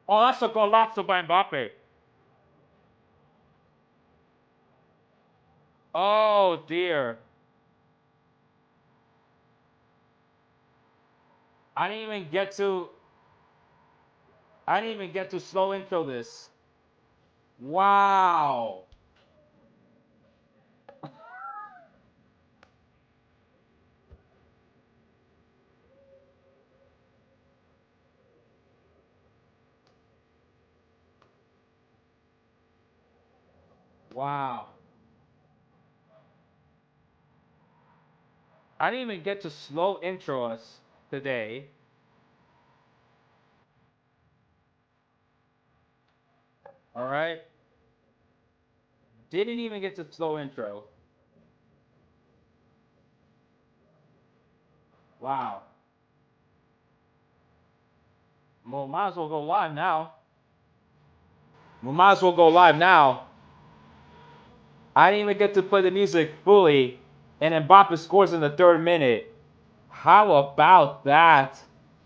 Oh, that's a golazo by Mbappe. Oh dear. I didn't even get to I didn't even get to slow intro this. Wow. Wow. I didn't even get to slow intro us today. All right. Didn't even get to slow intro. Wow. Well, might as well go live now. We might as well go live now. I didn't even get to play the music fully, and Mbappe scores in the 3rd minute. How about that?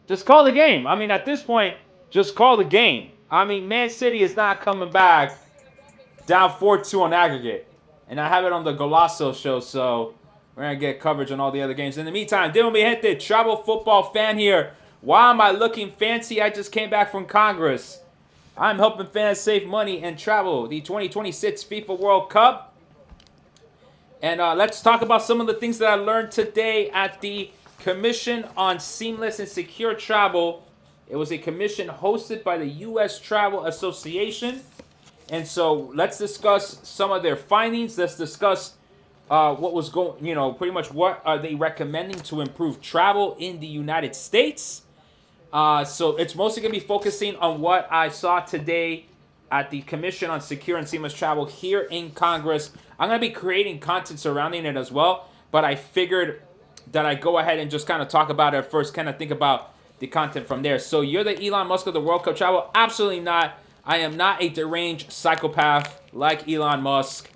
Just call the game. I mean, at this point, just call the game. I mean, Man City is not coming back down 4-2 on aggregate. And I have it on the Golasso show, so we're going to get coverage on all the other games. In the meantime, Dimo Mi Gente, travel football fan here. Why am I looking fancy? I just came back from Congress. I'm helping fans save money and travel the 2026 FIFA World Cup. And let's talk about some of the things that I learned today at the Commission on Seamless and Secure Travel. It was a commission hosted by the U.S. Travel Association. And so let's discuss some of their findings. Let's discuss what was going, pretty much what are they recommending to improve travel in the United States. So it's mostly going to be focusing on what I saw today at the Commission on Secure and Seamless Travel here in Congress. I'm going to be creating content surrounding it as well, but I figured that I go ahead and just kind of talk about it first, kind of think about the content from there. So you're the Elon Musk of the World Cup travel? Absolutely not. I am not a deranged psychopath like Elon Musk.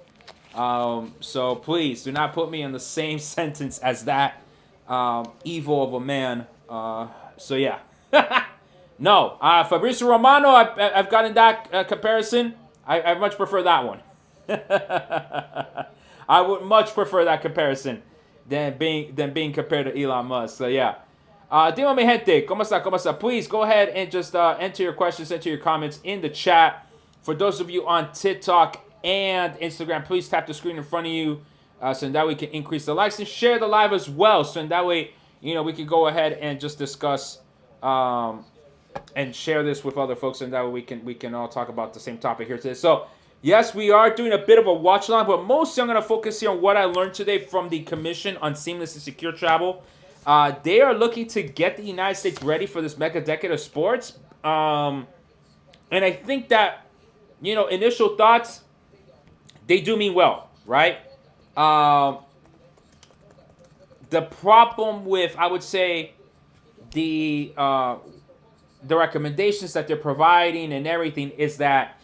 So please do not put me in the same sentence as that evil of a man. So yeah. No, Fabrizio Romano, I've gotten that comparison. I much prefer that one. I would much prefer that comparison than being compared to Elon Musk. So yeah. Dimo mi gente, ¿cómo está? ¿Cómo está? Please go ahead and just enter your questions, enter your comments in the chat. For those of you on TikTok and Instagram, please tap the screen in front of you so that we can increase the likes and share the live as well. So that way, we can go ahead and just discuss and share this with other folks, and that way we can all talk about the same topic here today. So yes, we are doing a bit of a watch along, but mostly I'm going to focus here on what I learned today from the Commission on Seamless and Secure Travel. They are looking to get the United States ready for this mega decade of sports, and I think that initial thoughts, they do mean well, right? Um, the problem with, I would say, the recommendations that they're providing and everything is that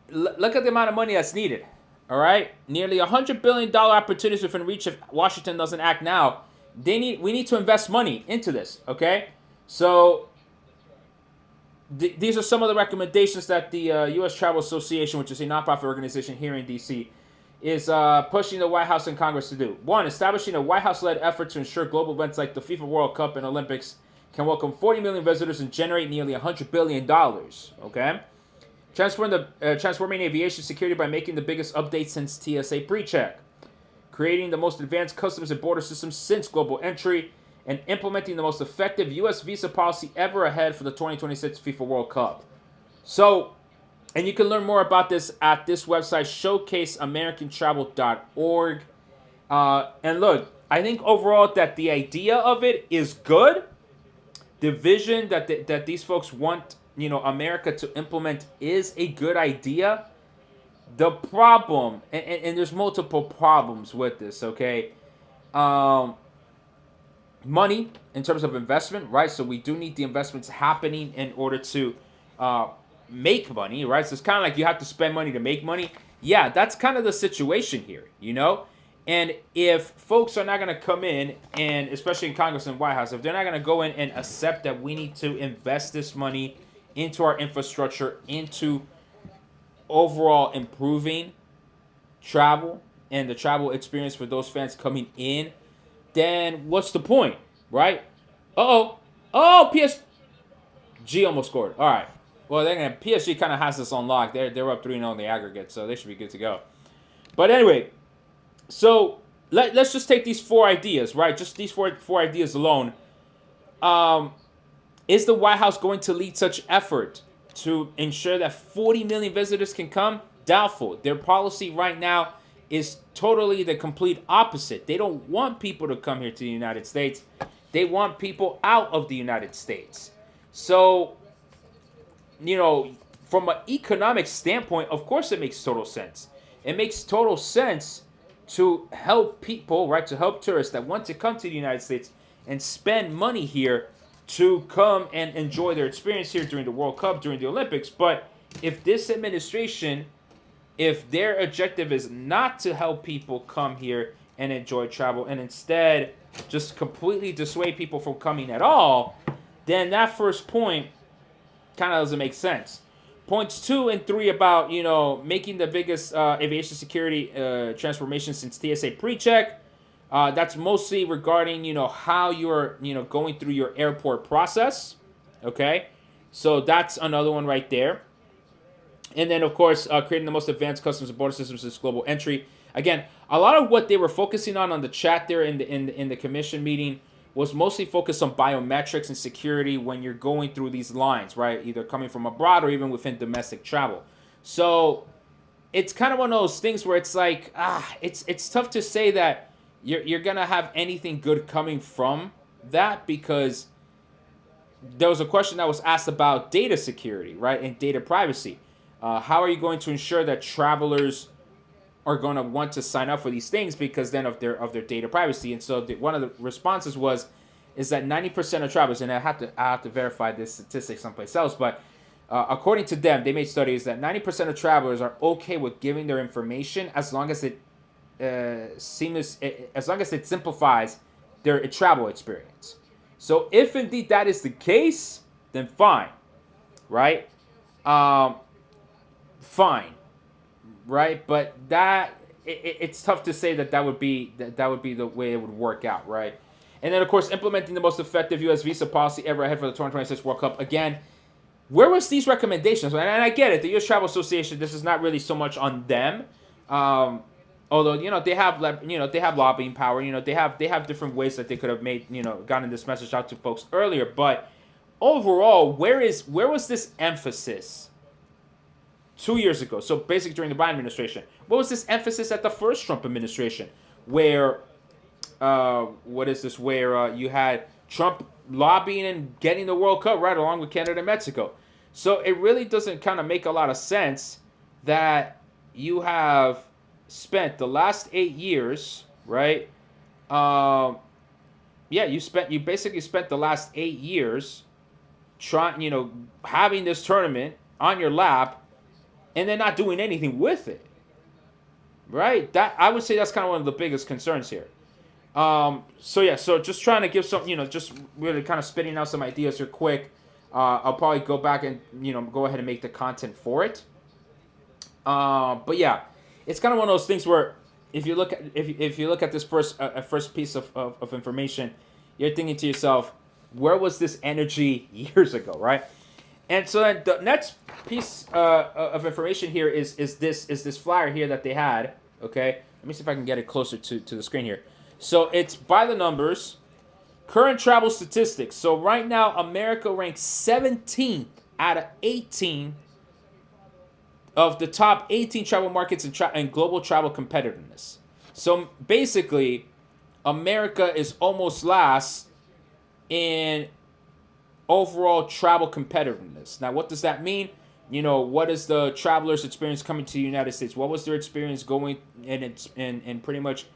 look at the amount of money that's needed. All right, nearly $100 billion opportunities within reach if Washington doesn't act now. We need to invest money into this. Okay, so these are some of the recommendations that the U.S. Travel Association, which is a nonprofit organization here in D.C., is pushing the White House and Congress to do. One, establishing a White House-led effort to ensure global events like the FIFA World Cup and Olympics can welcome 40 million visitors and generate nearly $100 billion. Okay? Transforming aviation security by making the biggest update since TSA PreCheck. Creating the most advanced customs and border systems since global entry. And implementing the most effective U.S. visa policy ever ahead for the 2026 FIFA World Cup. So, and you can learn more about this at this website, showcaseamericantravel.org. And look, I think overall that the idea of it is good. The vision that these folks want, America to implement is a good idea. The problem, and there's multiple problems with this, okay? Money in terms of investment, right? So we do need the investments happening in order to make money, right? So it's kind of like you have to spend money to make money. Yeah, that's kind of the situation here. And if folks are not going to come in, and especially in Congress and White House, if they're not going to go in and accept that we need to invest this money into our infrastructure, into overall improving travel and the travel experience for those fans coming in, then what's the point, right? Oh, PSG almost scored. All right. Well, then PSG kind of has this on lock. They're up 3-0 in the aggregate, so they should be good to go. But anyway, so let's just take these four ideas, right? Just these four ideas alone. Is the White House going to lead such effort to ensure that 40 million visitors can come? Doubtful. Their policy right now is totally the complete opposite. They don't want people to come here to the United States. They want people out of the United States. So, from an economic standpoint, of course it makes total sense. It makes total sense to help people, right? To help tourists that want to come to the United States and spend money here to come and enjoy their experience here during the World Cup, during the Olympics. But if this administration, if their objective is not to help people come here and enjoy travel and instead just completely dissuade people from coming at all, then that first point kind of doesn't make sense. Points 2 and 3 about, making the biggest aviation security transformation since TSA PreCheck. That's mostly regarding, how you're, going through your airport process. Okay. So that's another one right there. And then, of course, creating the most advanced customs and border systems since global entry. Again, a lot of what they were focusing on the chat there in the commission meeting was mostly focused on biometrics and security when you're going through these lines, right? Either coming from abroad or even within domestic travel. So it's kind of one of those things where it's like, it's tough to say that you're going to have anything good coming from that, because there was a question that was asked about data security, right? And data privacy. How are you going to ensure that travelers are going to want to sign up for these things because then of their data privacy? And so one of the responses is that 90% of travelers, and I have to verify this statistic someplace else, but according to them, they made studies that 90% of travelers are okay with giving their information as long as it simplifies their travel experience. So if indeed that is the case, then fine, right? Fine. Right, but it's tough to say that would be the way it would work out, right? And then, of course, implementing the most effective U.S. visa policy ever ahead for the 2026 World Cup. Again, where was these recommendations? And I get it, the U.S. Travel Association. This is not really so much on them, although they have lobbying power. They have different ways that they could have made gotten this message out to folks earlier. But overall, where was this emphasis 2 years ago? So basically during the Biden administration. What was this emphasis at the first Trump administration? Where, where you had Trump lobbying and getting the World Cup right along with Canada and Mexico. So it really doesn't kind of make a lot of sense that you have spent the last 8 years, right? You basically spent the last 8 years having this tournament on your lap, and then not doing anything with it, right? That, I would say, that's kind of one of the biggest concerns here. So just trying to give some, just really kind of spitting out some ideas here quick. I'll probably go back and go ahead and make the content for it. But yeah, it's kind of one of those things where if you look at this first piece of information, you're thinking to yourself, where was this energy years ago, right? And so then the next piece of information here is this flyer here that they had. Okay, let me see if I can get it closer to the screen here. So it's by the numbers, current travel statistics. So right now, America ranks 17th out of 18 of the top 18 travel markets and global travel competitiveness. So basically, America is almost last in overall travel competitiveness. Now, what does that mean? What is the traveler's experience coming to the United States? What was their experience going and pretty much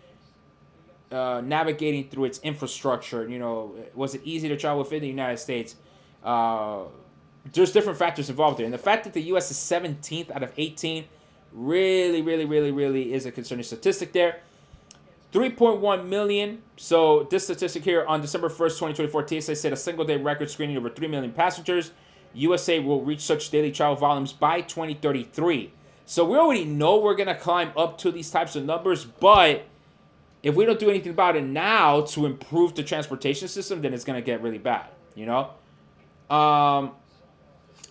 navigating through its infrastructure? Was it easy to travel within the United States? There's different factors involved there. And the fact that the U.S. is 17th out of 18 really, really, really, really is a concerning statistic there. 3.1 million. So this statistic here on December 1st, 2024, TSA set a single-day record screening over 3 million passengers. USA will reach such daily travel volumes by 2033. So we already know we're going to climb up to these types of numbers, but if we don't do anything about it now to improve the transportation system, then it's going to get really bad, you know?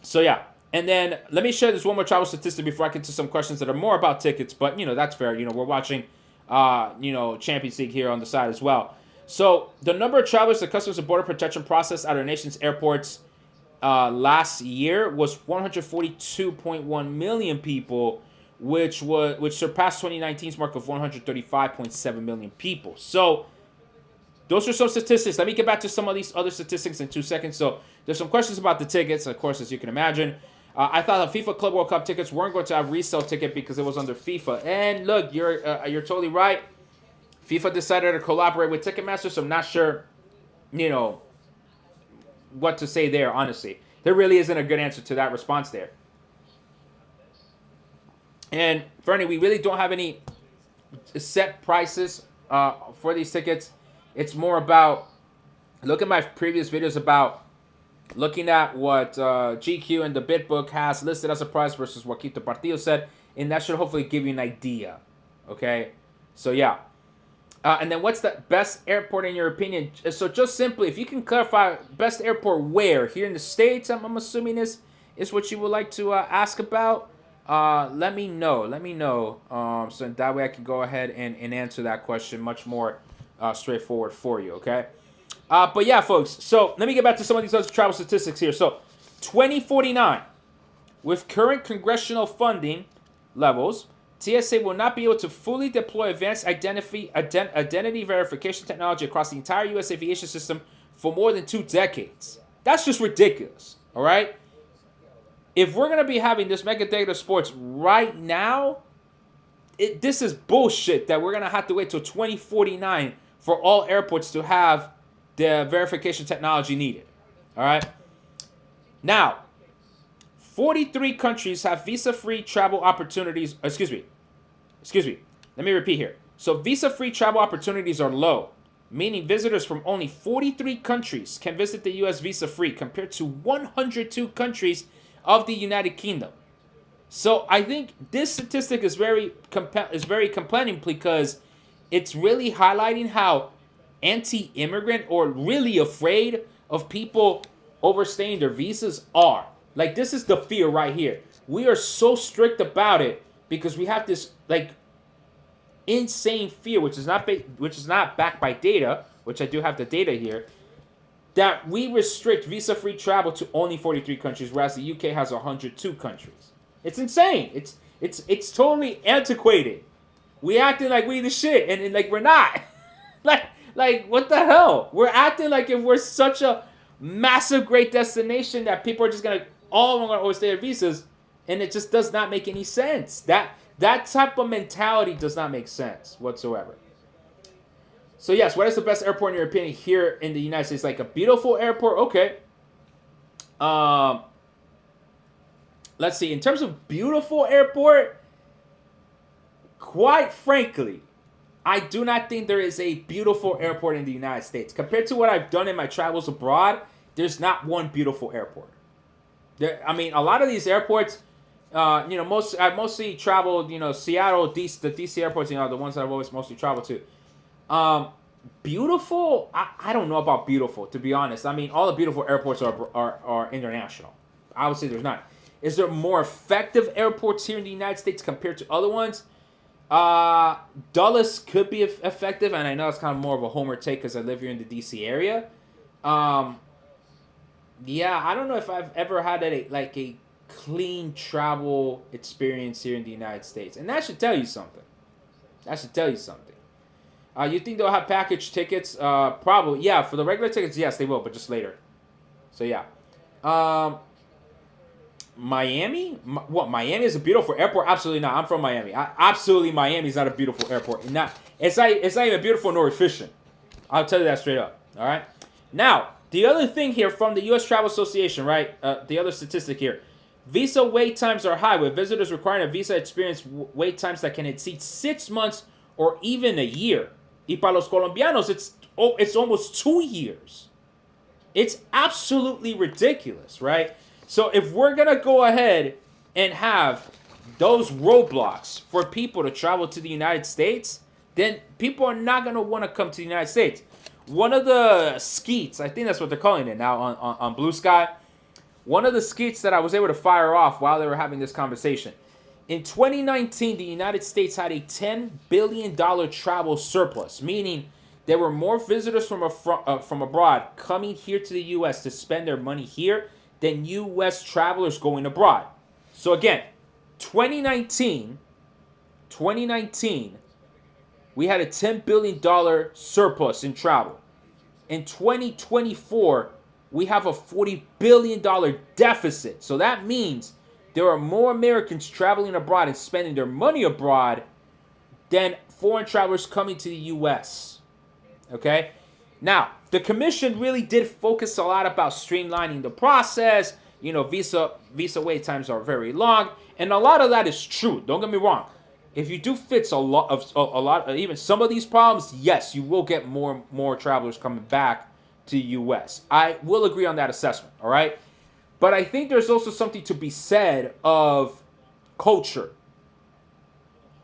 So yeah. And then let me share this one more travel statistic before I get to some questions that are more about tickets, but, you know, that's fair. You know, we're watching, Champions League here on the side as well. So the number of travelers the Customs and Border Protection processed at our nation's airports last year was 142.1 million people, which surpassed 2019's mark of 135.7 million people. So those are some statistics. Let me get back to some of these other statistics in 2 seconds. So there's some questions about the tickets, of course, as you can imagine. I thought the FIFA Club World Cup tickets weren't going to have resale ticket because it was under FIFA. And look, you're totally right. FIFA decided to collaborate with Ticketmaster, so I'm not sure, what to say there, honestly. There really isn't a good answer to that response there. And Fernie, we really don't have any set prices for these tickets. It's more about, look at my previous videos about looking at what GQ and the BitBook has listed as a price versus what Quito Partido said, and that should hopefully give you an idea. Okay? So, yeah. And then what's the best airport in your opinion? So just simply, if you can clarify best airport where? Here in the States, I'm assuming is what you would like to ask about. Let me know. So that way I can go ahead and answer that question much more straightforward for you, okay? But yeah, folks, so let me get back to some of these other travel statistics here. So 2049, with current congressional funding levels, TSA will not be able to fully deploy advanced identity verification technology across the entire U.S. aviation system for more than 2 decades. That's just ridiculous, all right? If we're going to be having this mega decade of sports right now, this is bullshit that we're going to have to wait till 2049 for all airports to have the verification technology needed, all right? Now, 43 countries have visa-free travel opportunities. Excuse me. Let me repeat here. So visa-free travel opportunities are low, meaning visitors from only 43 countries can visit the U.S. visa-free compared to 102 countries of the United Kingdom. So I think this statistic is very compelling because it's really highlighting how anti-immigrant or really afraid of people overstaying their visas are. Like, this is the fear right here. We are so strict about it because we have this insane fear, which is not backed by data, which I do have the data here, that we restrict visa-free travel to only 43 countries, whereas the UK has 102 countries. It's insane. It's totally antiquated. We acting like we the shit, and like we're not. like what the hell? We're acting like if we're such a massive great destination that people are just gonna overstay their visas, and it just does not make any sense. That type of mentality does not make sense whatsoever. So yes, what is the best airport in your opinion here in the United States? Like a beautiful airport, okay. Let's see. In terms of beautiful airport, quite frankly, I do not think there is a beautiful airport in the United States. Compared to what I've done in my travels abroad, there's not one beautiful airport. A lot of these airports, I've mostly traveled, Seattle, the DC airports, the ones that I've always mostly traveled to. Beautiful? I don't know about beautiful, to be honest. All the beautiful airports are international. I would say there's not. Is there more effective airports here in the United States compared to other ones? Dulles could be effective, and I know it's kind of more of a homer take because I live here in the DC area. Yeah, I don't know if I've ever had a clean travel experience here in the United States, and that should tell you something. You think they'll have package tickets? Probably, yeah. For the regular tickets, yes, they will, but just later. So yeah. Miami? What? Miami is a beautiful airport? Absolutely not. I'm from Miami. Absolutely, Miami is not a beautiful airport. It's not even beautiful nor efficient. I'll tell you that straight up. All right. Now, the other thing here from the U.S. Travel Association, right? The other statistic here. Visa wait times are high, with visitors requiring a visa experience wait times that can exceed 6 months or even a year. Y para los colombianos, it's almost 2 years. It's absolutely ridiculous, right? So if we're going to go ahead and have those roadblocks for people to travel to the United States, then people are not going to want to come to the United States. One of the skeets, I think that's what they're calling it now on Blue Sky, one of the skeets that I was able to fire off while they were having this conversation. In 2019, the United States had a $10 billion travel surplus, meaning there were more visitors from abroad coming here to the U.S. to spend their money here than U.S. travelers going abroad. So again, 2019, we had a $10 billion surplus in travel. In 2024, we have a $40 billion deficit. So that means there are more Americans traveling abroad and spending their money abroad than foreign travelers coming to the U.S. Okay? Now, the commission really did focus a lot about streamlining the process. You know, visa wait times are very long, and a lot of that is true. Don't get me wrong. If you do fix even some of these problems, yes, you will get more travelers coming back to the U.S. I will agree on that assessment. All right, but I think there's also something to be said of culture,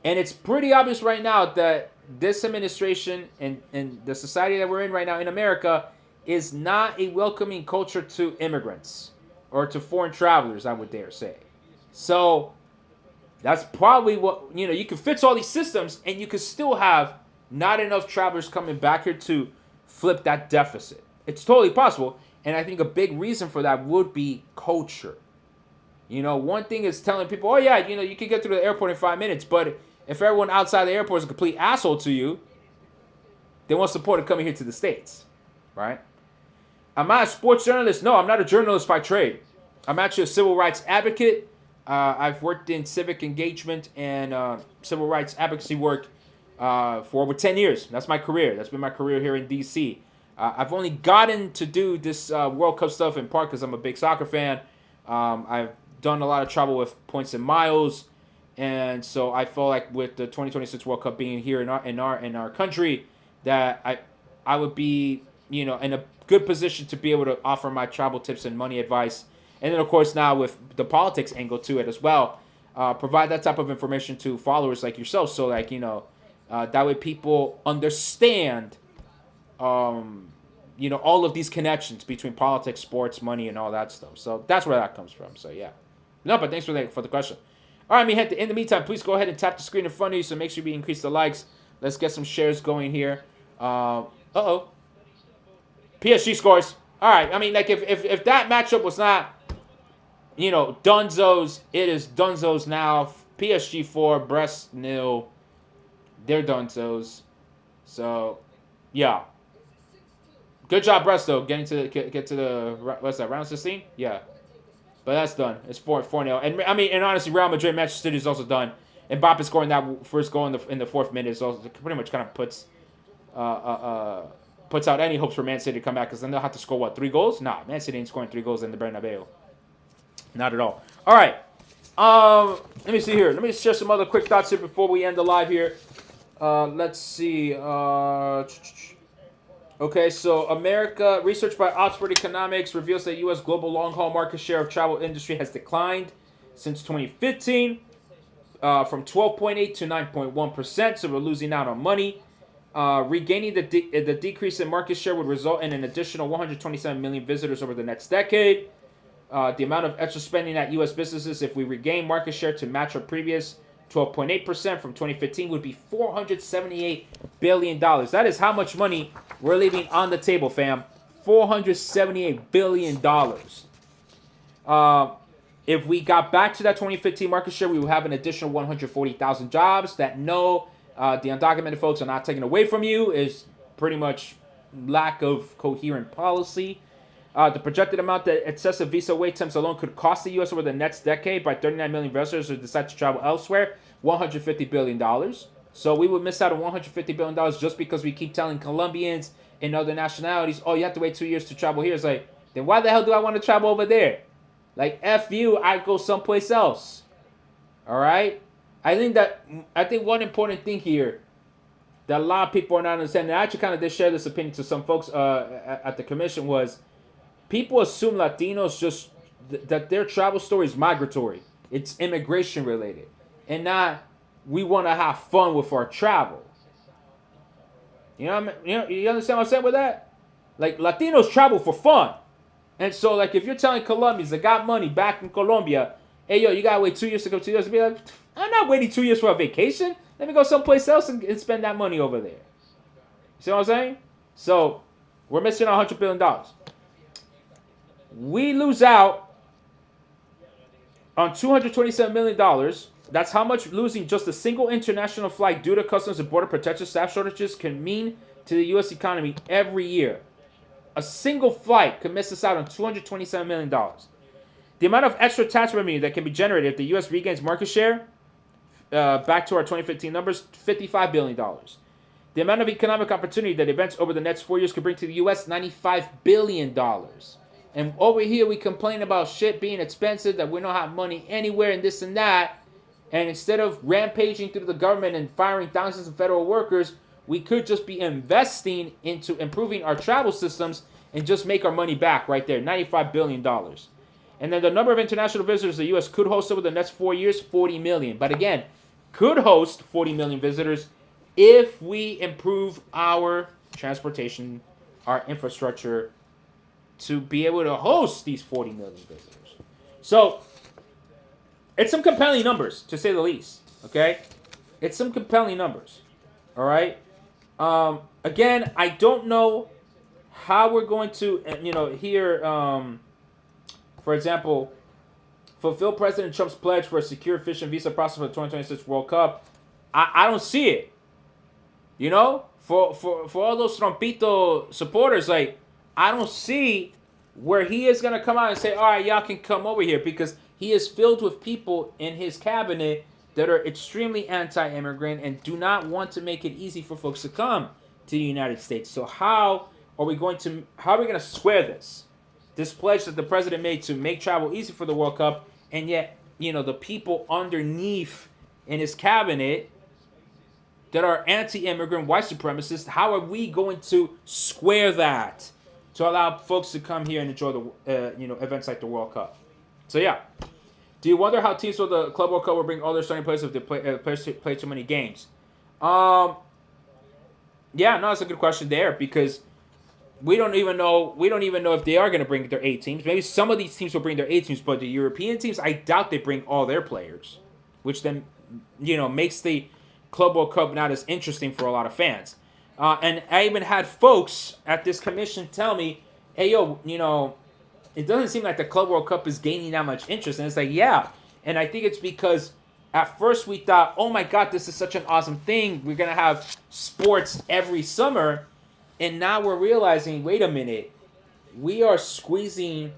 and it's pretty obvious right now that this administration and the society that we're in right now in America is not a welcoming culture to immigrants or to foreign travelers, I would dare say. So that's probably what, you can fix all these systems and you can still have not enough travelers coming back here to flip that deficit. It's totally possible. And I think a big reason for that would be culture. One thing is telling people, oh yeah, you can get to the airport in 5 minutes, but if everyone outside the airport is a complete asshole to you, they won't support it coming here to the States, right? Am I a sports journalist? No, I'm not a journalist by trade. I'm actually a civil rights advocate. I've worked in civic engagement and civil rights advocacy work for over 10 years. That's my career. That's been my career here in D.C. I've only gotten to do this World Cup stuff in part because I'm a big soccer fan. I've done a lot of travel with Points and Miles. And so I feel like with the 2026 World Cup being here in our country, that I would be in a good position to be able to offer my travel tips and money advice, and then of course now with the politics angle to it as well, provide that type of information to followers like yourself, so like that way people understand all of these connections between politics, sports, money, and all that stuff. So that's where that comes from. So yeah, no, but thanks for the question. All right, in the meantime, please go ahead and tap the screen in front of you. So make sure we increase the likes. Let's get some shares going here. PSG scores. All right. I mean, like if that matchup was not, Dunzos, it is Dunzos now. PSG 4, Brest 0. They're Dunzos. So, yeah. Good job, Brest though, get to the what's that, round 16? Yeah. But that's done. It's 4-0. And honestly, Real Madrid, Manchester City is also done. And Mbappe scoring that first goal in the fourth minute is also pretty much kind of puts out any hopes for Man City to come back, because then they'll have to score, 3 goals? Nah, Man City ain't scoring 3 goals in the Bernabeu. Not at all. All right. Let me see here. Let me share some other quick thoughts here before we end the live here. Let's see. Okay, so America, research by Oxford Economics reveals that U.S. global long-haul market share of travel industry has declined since 2015 from 12.8 to 9.1%, so we're losing out on money. Regaining the decrease in market share would result in an additional 127 million visitors over the next decade. The amount of extra spending at U.S. businesses, if we regain market share to match our previous 12.8% from 2015, would be $478 billion. That is how much money we're leaving on the table, fam. $478 billion. If we got back to that 2015 market share, we would have an additional 140,000 jobs that the undocumented folks are not taking away from you. Is pretty much lack of coherent policy. The projected amount that excessive visa wait times alone could cost the U.S. over the next decade by 39 million visitors who decide to travel elsewhere, $150 billion. So we would miss out on $150 billion just because we keep telling Colombians and other nationalities, oh, you have to wait 2 years to travel here. It's like, then why the hell do I want to travel over there? Like, F you, I'd go someplace else. All right? I think one important thing here that a lot of people are not understanding, I actually kind of did share this opinion to some folks at the commission, was people assume Latinos just that their travel story is migratory. It's immigration related, and not we want to have fun with our travel. You know, what I mean? You understand what I'm saying with that? Like Latinos travel for fun, and so like if you're telling Colombians that got money back in Colombia, hey yo, you gotta wait 2 years to come to the US, be like, I'm not waiting 2 years for a vacation. Let me go someplace else and spend that money over there. You see what I'm saying? So we're missing $100 billion. We lose out on $227 million. That's how much losing just a single international flight due to Customs and Border Protection staff shortages can mean to the U.S. economy every year. A single flight could miss us out on $227 million. The amount of extra tax revenue that can be generated if the U.S. regains market share, back to our 2015 numbers, $55 billion. The amount of economic opportunity that events over the next 4 years could bring to the U.S., $95 billion. And over here, we complain about shit being expensive, that we don't have money anywhere, and this and that. And instead of rampaging through the government and firing thousands of federal workers, we could just be investing into improving our travel systems and just make our money back right there, $95 billion. And then the number of international visitors the U.S. could host over the next 4 years, 40 million. But again, could host 40 million visitors if we improve our transportation, our infrastructure, to be able to host these 40 million visitors. So, it's some compelling numbers, to say the least, okay? It's some compelling numbers, all right? Again, I don't know how we're going to, here, for example, fulfill President Trump's pledge for a secure, efficient visa process for the 2026 World Cup. I don't see it. You know, for all those Trumpito supporters, like, I don't see where he is going to come out and say, all right, y'all can come over here, because he is filled with people in his cabinet that are extremely anti-immigrant and do not want to make it easy for folks to come to the United States. So how are we going to square this? This pledge that the president made to make travel easy for the World Cup, and yet, the people underneath in his cabinet that are anti-immigrant, white supremacists, how are we going to square that to allow folks to come here and enjoy the events like the World Cup? So yeah, do you wonder how teams for the Club World Cup will bring all their starting players if they play too many games? Yeah, no, that's a good question there, because we don't even know if they are going to bring their 8 teams. Maybe some of these teams will bring their 8 teams, but the European teams, I doubt they bring all their players, which then makes the Club World Cup not as interesting for a lot of fans. And I even had folks at this commission tell me, hey, yo, it doesn't seem like the Club World Cup is gaining that much interest. And it's like, yeah. And I think it's because at first we thought, oh my God, this is such an awesome thing. We're going to have sports every summer. And now we're realizing, wait a minute, we are squeezing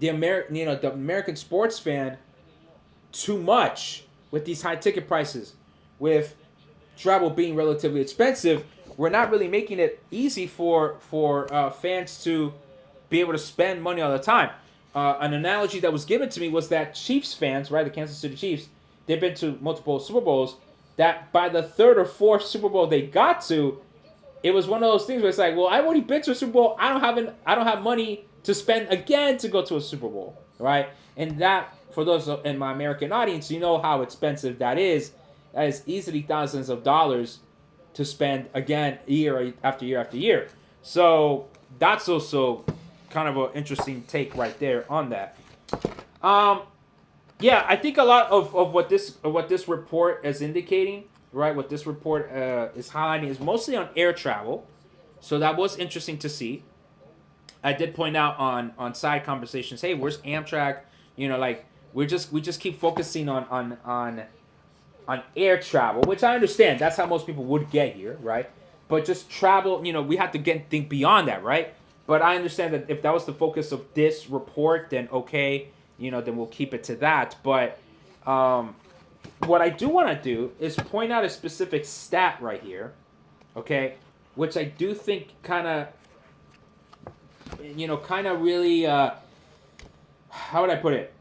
the American sports fan too much with these high ticket prices. With travel being relatively expensive, we're not really making it easy for fans to be able to spend money all the time. An analogy that was given to me was that Chiefs fans, right, the Kansas City Chiefs, they've been to multiple Super Bowls, that by the 3rd or 4th Super Bowl they got to, it was one of those things where it's like, well, I've already been to a Super Bowl. I don't have money to spend again to go to a Super Bowl, right? And that, for those in my American audience, you know how expensive that is. That is easily thousands of dollars to spend again year after year after year. So that's also kind of an interesting take right there on that. Yeah, I think a lot of what this report is indicating, right? What this report is highlighting is mostly on air travel. So that was interesting to see. I did point out on side conversations, hey, where's Amtrak? Like we just keep focusing on air travel, which I understand. That's how most people would get here, right? But just travel, we have to think beyond that, right? But I understand that if that was the focus of this report, then okay, then we'll keep it to that. But what I do want to do is point out a specific stat right here, okay, which I do think kind of really, how would I put it?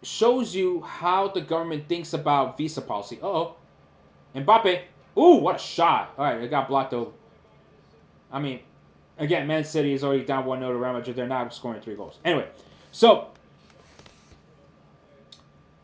Shows you how the government thinks about visa policy. Uh-oh. Mbappe. Ooh, what a shot. All right, it got blocked over. I mean, Again, Man City is already down 1-0 to Real Madrid. They're not scoring 3 goals. Anyway, so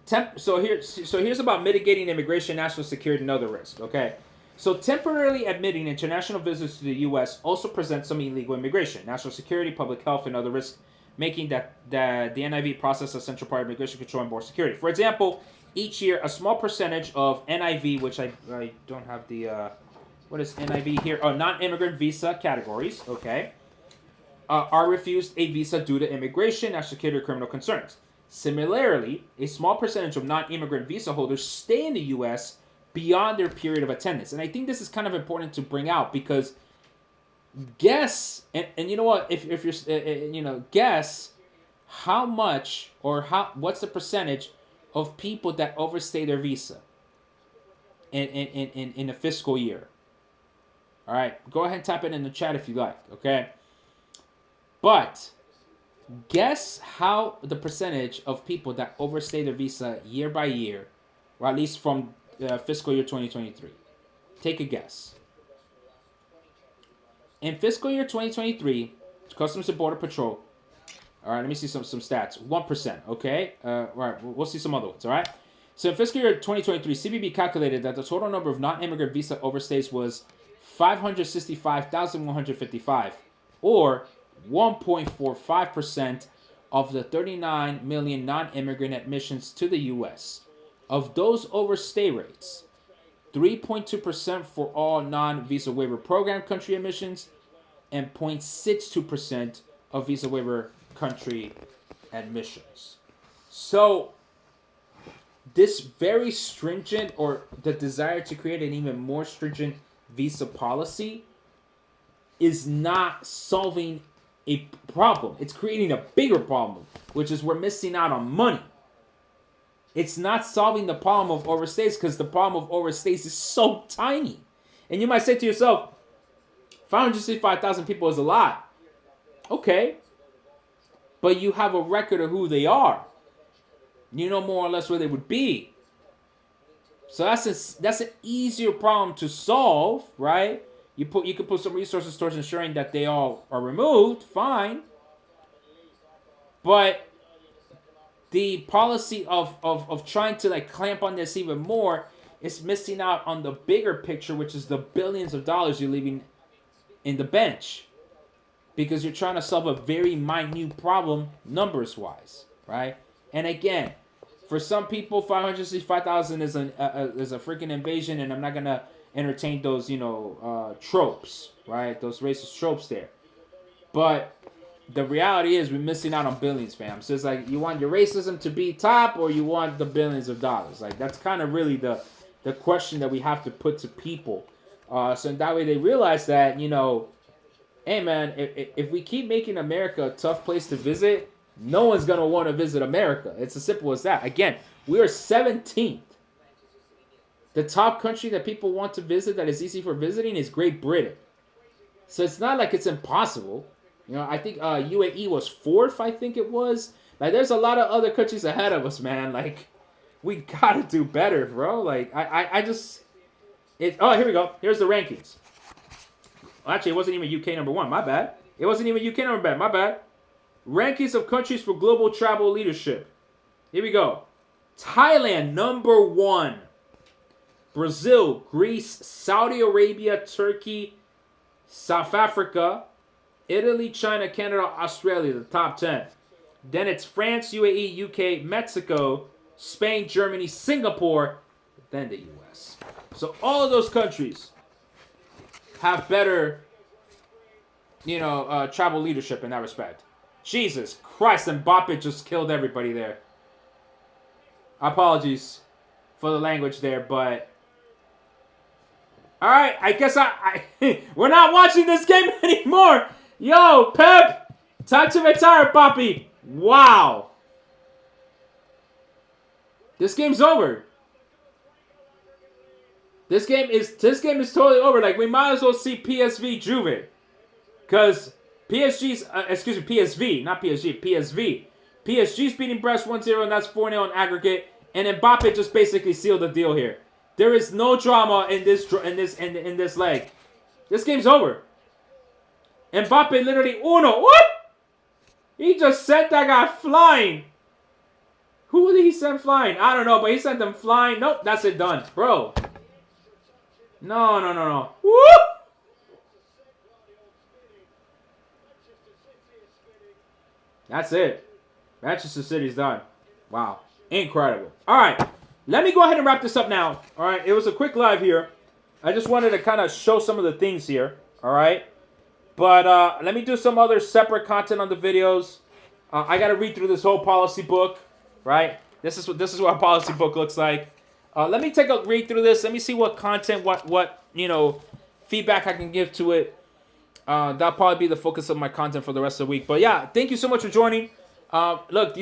here's about mitigating immigration, national security, and other risks. Okay, so temporarily admitting international visitors to the U.S. also presents some illegal immigration, national security, public health, and other risks, making the NIV process a central part of immigration control and border security. For example, each year a small percentage of NIV, which I don't have the what is NIV here? Oh, non-immigrant visa categories. Okay, are refused a visa due to immigration, national security, or criminal concerns. Similarly, a small percentage of non-immigrant visa holders stay in the U.S. beyond their period of attendance. And I think this is kind of important to bring out because guess, and you know what, if you're, guess how much or what's the percentage of people that overstay their visa in a fiscal year. All right, go ahead and type it in the chat if you like, okay? But guess how the percentage of people that overstay their visa year by year, or at least from fiscal year 2023. Take a guess. In fiscal year 2023, Customs and Border Patrol, all right, let me see some stats. 1%, okay? All right, we'll see some other ones, all right? So in fiscal year 2023, CBP calculated that the total number of non-immigrant visa overstays was 565,155, or 1.45% of the 39 million non-immigrant admissions to the U.S. Of those overstay rates, 3.2% for all non-visa waiver program country admissions, and 0.62% of visa waiver country admissions. So this very stringent, or the desire to create an even more stringent visa policy, is not solving a problem. It's creating a bigger problem, which is we're missing out on money. It's not solving the problem of overstays because the problem of overstays is so tiny. And you might say to yourself, 565,000 people is a lot. Okay. But you have a record of who they are. You know more or less where they would be. So that's an easier problem to solve, right? You can put some resources towards ensuring that they all are removed, fine. But the policy of trying to like clamp on this even more is missing out on the bigger picture, which is the billions of dollars you're leaving in the bench. Because you're trying to solve a very minute problem numbers-wise, right? And again, for some people, 565,000 is a freaking invasion, and I'm not gonna entertain those, tropes, right? Those racist tropes there. But the reality is we're missing out on billions, fam. So it's like, you want your racism to be top, or you want the billions of dollars? Like, that's kind of really the question that we have to put to people. So that way they realize that, hey, man, if we keep making America a tough place to visit, no one's going to want to visit America. It's as simple as that. Again, we are 17th. The top country that people want to visit that is easy for visiting is Great Britain. So it's not like it's impossible. I think UAE was 4th, I think it was. Like, there's a lot of other countries ahead of us, man. Like, we got to do better, bro. Like, I just... Oh, here we go. Here's the rankings. Actually, it wasn't even UK number 1. My bad. It wasn't even UK number 1. My bad. Rankings of countries for global travel leadership. Here we go. Thailand, number 1. Brazil, Greece, Saudi Arabia, Turkey, South Africa, Italy, China, Canada, Australia, the top 10. Then it's France, UAE, UK, Mexico, Spain, Germany, Singapore, then the US. So all of those countries have better, travel leadership in that respect. Jesus Christ, Mbappe just killed everybody there. Apologies for the language there, but... Alright, I guess we're not watching this game anymore. Yo, Pep, time to retire, Papi. Wow. This game's over. This game is totally over. Like, we might as well see PSV Juve. Because PSG's, PSV, not PSG, PSV. PSG's beating Brest 1-0, and that's 4-0 in aggregate. And Mbappe just basically sealed the deal here. There is no drama in this leg. This game's over. Mbappe literally uno. What? He just sent that guy flying. Who did he send flying? I don't know, but he sent them flying. Nope, that's it, done. Bro. No. Woo! That's it. Manchester City's done. Wow. Incredible. All right. Let me go ahead and wrap this up now. All right. It was a quick live here. I just wanted to kind of show some of the things here. All right. But let me do some other separate content on the videos. I got to read through this whole policy book. Right. This is what a policy book looks like. Let me take a read through this. Let me see what content, what feedback I can give to it. That'll probably be the focus of my content for the rest of the week. But yeah, thank you so much for joining. Look, these